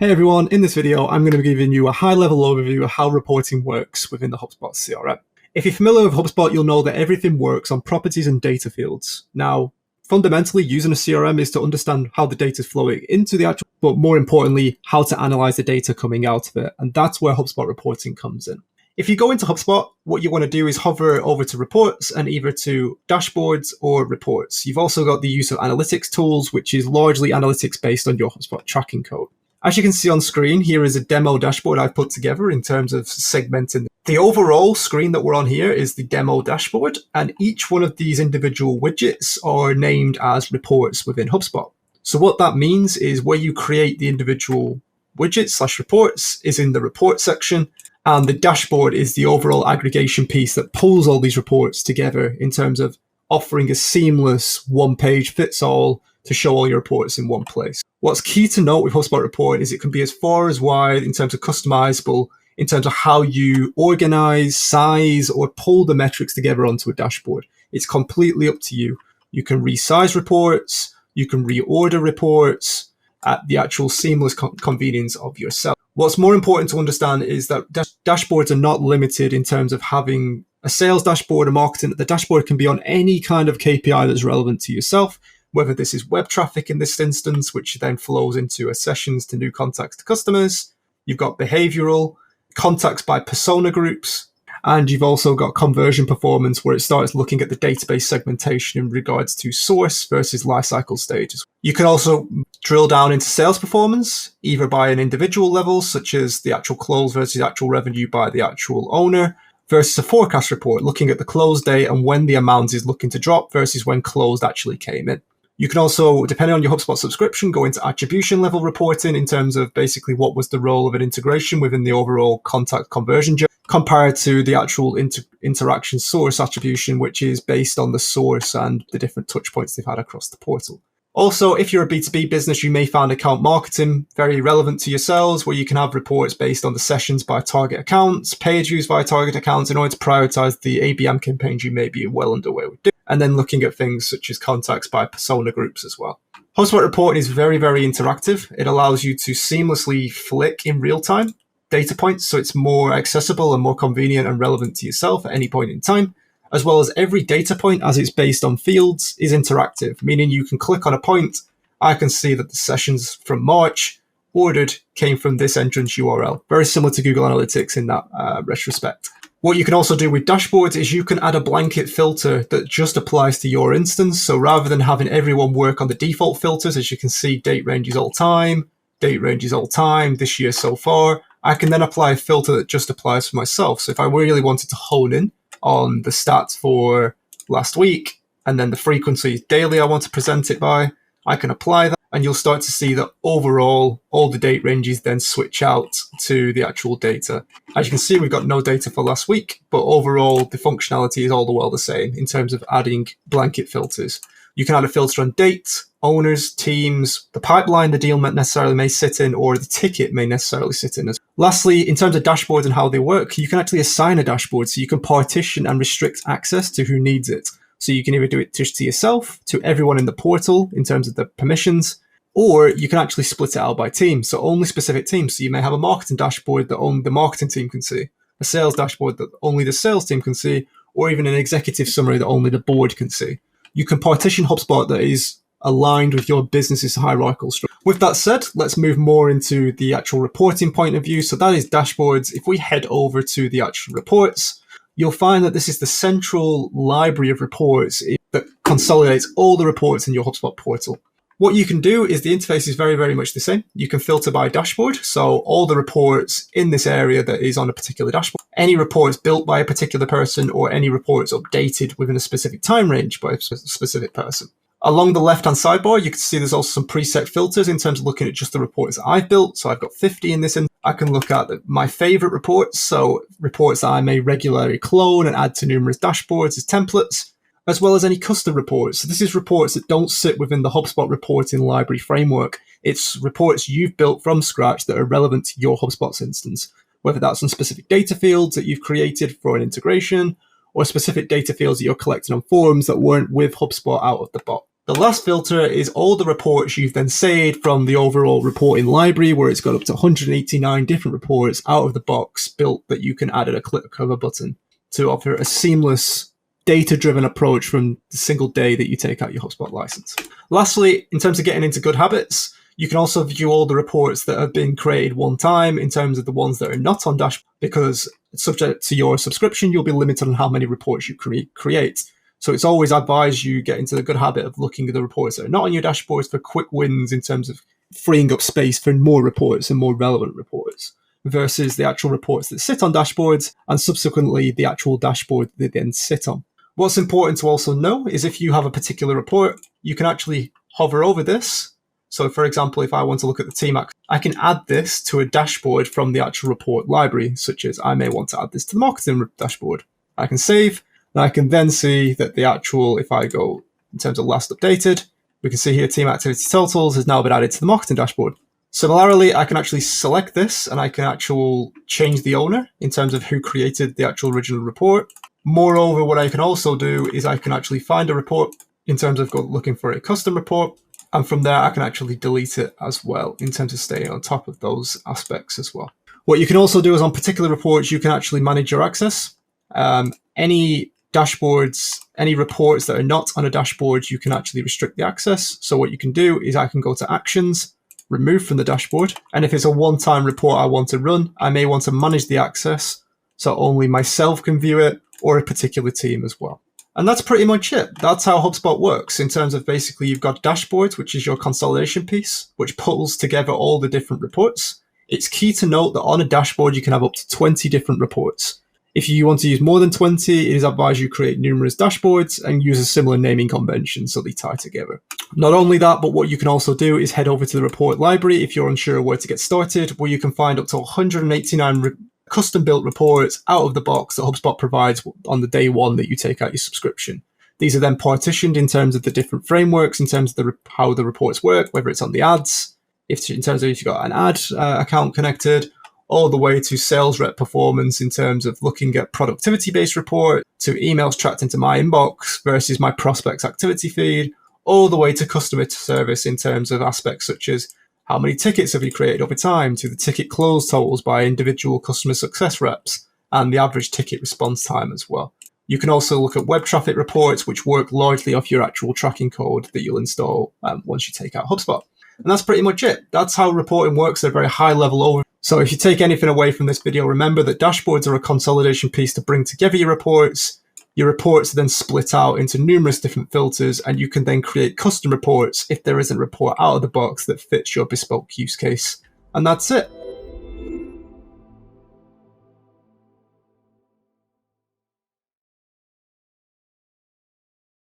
Hey everyone, in this video I'm going to be giving you a high-level overview of how reporting works within the HubSpot CRM. If you're familiar with HubSpot, you'll know that everything works on properties and data fields. Now, fundamentally, using a CRM is to understand how the data is flowing into the actual, but more importantly, how to analyze the data coming out of it. And that's where HubSpot reporting comes in. If you go into HubSpot, what you want to do is hover over to reports and either to dashboards or reports. You've also got the use of analytics tools, which is largely analytics based on your HubSpot tracking code. As you can see on screen, here is a demo dashboard I've put together in terms of segmenting. The overall screen that we're on here is the demo dashboard, and each one of these individual widgets are named as reports within HubSpot. So what that means is where you create the individual widgets / reports is in the report section, and the dashboard is the overall aggregation piece that pulls all these reports together in terms of offering a seamless one-page fits-all to show all your reports in one place. What's key to note with HubSpot Report is it can be as far as wide in terms of customizable, in terms of how you organize, size, or pull the metrics together onto a dashboard. It's completely up to you. You can resize reports, you can reorder reports at the actual seamless convenience of yourself. What's more important to understand is that dashboards are not limited in terms of having a sales dashboard or marketing. The dashboard can be on any kind of KPI that's relevant to yourself, whether this is web traffic in this instance, which then flows into sessions to new contacts to customers. You've got behavioral, contacts by persona groups, and you've also got conversion performance where it starts looking at the database segmentation in regards to source versus lifecycle stages. You can also drill down into sales performance, either by an individual level, such as the actual close versus actual revenue by the actual owner, versus a forecast report, looking at the close date and when the amount is looking to drop versus when closed actually came in. You can also, depending on your HubSpot subscription, go into attribution level reporting in terms of basically what was the role of an integration within the overall contact conversion journey, compared to the actual interaction source attribution, which is based on the source and the different touch points they've had across the portal. Also, if you're a B2B business, you may find account marketing very relevant to yourselves, where you can have reports based on the sessions by target accounts, page views by target accounts, in order to prioritize the ABM campaigns you may be well underway with, and then looking at things such as contacts by persona groups as well. HubSpot Reporting is very, very interactive. It allows you to seamlessly flick in real time data points, so it's more accessible and more convenient and relevant to yourself at any point in time, as well as every data point, as it's based on fields, is interactive, meaning you can click on a point. I can see that the sessions from March ordered came from this entrance URL. Very similar to Google Analytics in that retrospect. What you can also do with dashboards is you can add a blanket filter that just applies to your instance. So rather than having everyone work on the default filters, as you can see, date ranges all time, date ranges all time, this year so far, I can then apply a filter that just applies for myself. So if I really wanted to hone in on the stats for last week, and then the frequency daily I want to present it by, I can apply that, and you'll start to see that overall, all the date ranges then switch out to the actual data. As you can see, we've got no data for last week, but overall, the functionality is all the well the same in terms of adding blanket filters. You can add a filter on date, owners, teams, the pipeline the deal necessarily may sit in, or the ticket may necessarily sit in. Lastly, in terms of dashboards and how they work, you can actually assign a dashboard, so you can partition and restrict access to who needs it. So you can either do it just to yourself, to everyone in the portal in terms of the permissions, or you can actually split it out by team, so only specific teams. So you may have a marketing dashboard that only the marketing team can see, a sales dashboard that only the sales team can see, or even an executive summary that only the board can see. You can partition HubSpot that is aligned with your business's hierarchical structure. With that said, let's move more into the actual reporting point of view. So that is dashboards. If we head over to the actual reports, you'll find that this is the central library of reports that consolidates all the reports in your HubSpot portal. What you can do is the interface is very, very much the same. You can filter by dashboard. So all the reports in this area that is on a particular dashboard, any reports built by a particular person, or any reports updated within a specific time range by a specific person. Along the left-hand sidebar, you can see there's also some preset filters in terms of looking at just the reports that I've built. So I've got 50 in this. I can look at my favorite reports. So reports that I may regularly clone and add to numerous dashboards as templates, as well as any custom reports. So this is reports that don't sit within the HubSpot reporting library framework. It's reports you've built from scratch that are relevant to your HubSpot instance, whether that's on specific data fields that you've created for an integration, or specific data fields that you're collecting on forums that weren't with HubSpot out of the box. The last filter is all the reports you've then saved from the overall reporting library, where it's got up to 189 different reports out of the box built that you can add at a click of a button to offer a seamless data-driven approach from the single day that you take out your HubSpot license. Lastly, in terms of getting into good habits, you can also view all the reports that have been created one time in terms of the ones that are not on dashboard, because subject to your subscription, you'll be limited on how many reports you create. So it's always advised you get into the good habit of looking at the reports that are not on your dashboards for quick wins in terms of freeing up space for more reports and more relevant reports versus the actual reports that sit on dashboards and subsequently the actual dashboard they then sit on. What's important to also know is if you have a particular report, you can actually hover over this. So for example, if I want to look at the team action, I can add this to a dashboard from the actual report library, such as I may want to add this to the marketing dashboard. I can save, and I can then see that the actual, if I go in terms of last updated, we can see here team activity totals has now been added to the marketing dashboard. Similarly, I can actually select this and I can actually change the owner in terms of who created the actual original report. Moreover, what I can also do is I can actually find a report in terms of looking for a custom report. And from there, I can actually delete it as well in terms of staying on top of those aspects as well. What you can also do is on particular reports, you can actually manage your access. Any dashboards, any reports that are not on a dashboard, you can actually restrict the access. So what you can do is I can go to actions, remove from the dashboard. And if it's a one-time report I want to run, I may want to manage the access so only myself can view it or a particular team as well. And that's pretty much it. That's how HubSpot works in terms of basically you've got dashboards, which is your consolidation piece, which pulls together all the different reports. It's key to note that on a dashboard, you can have up to 20 different reports. If you want to use more than 20, it is advised you create numerous dashboards and use a similar naming convention so they tie together. Not only that, but what you can also do is head over to the report library if you're unsure where to get started, where you can find up to 189 custom-built reports out of the box that HubSpot provides on the day one that you take out your subscription. These are then partitioned in terms of the different frameworks, in terms of how the reports work, whether it's on the ads, in terms of if you've got an ad account connected, all the way to sales rep performance in terms of looking at productivity-based report, to emails tracked into my inbox versus my prospects activity feed, all the way to customer service in terms of aspects such as how many tickets have you created over time, to the ticket close totals by individual customer success reps, and the average ticket response time as well. You can also look at web traffic reports, which work largely off your actual tracking code that you'll install once you take out HubSpot. And that's pretty much it. That's how reporting works at a very high level overview. So if you take anything away from this video, remember that dashboards are a consolidation piece to bring together your reports. Your reports are then split out into numerous different filters, and you can then create custom reports if there isn't a report out of the box that fits your bespoke use case. And that's it.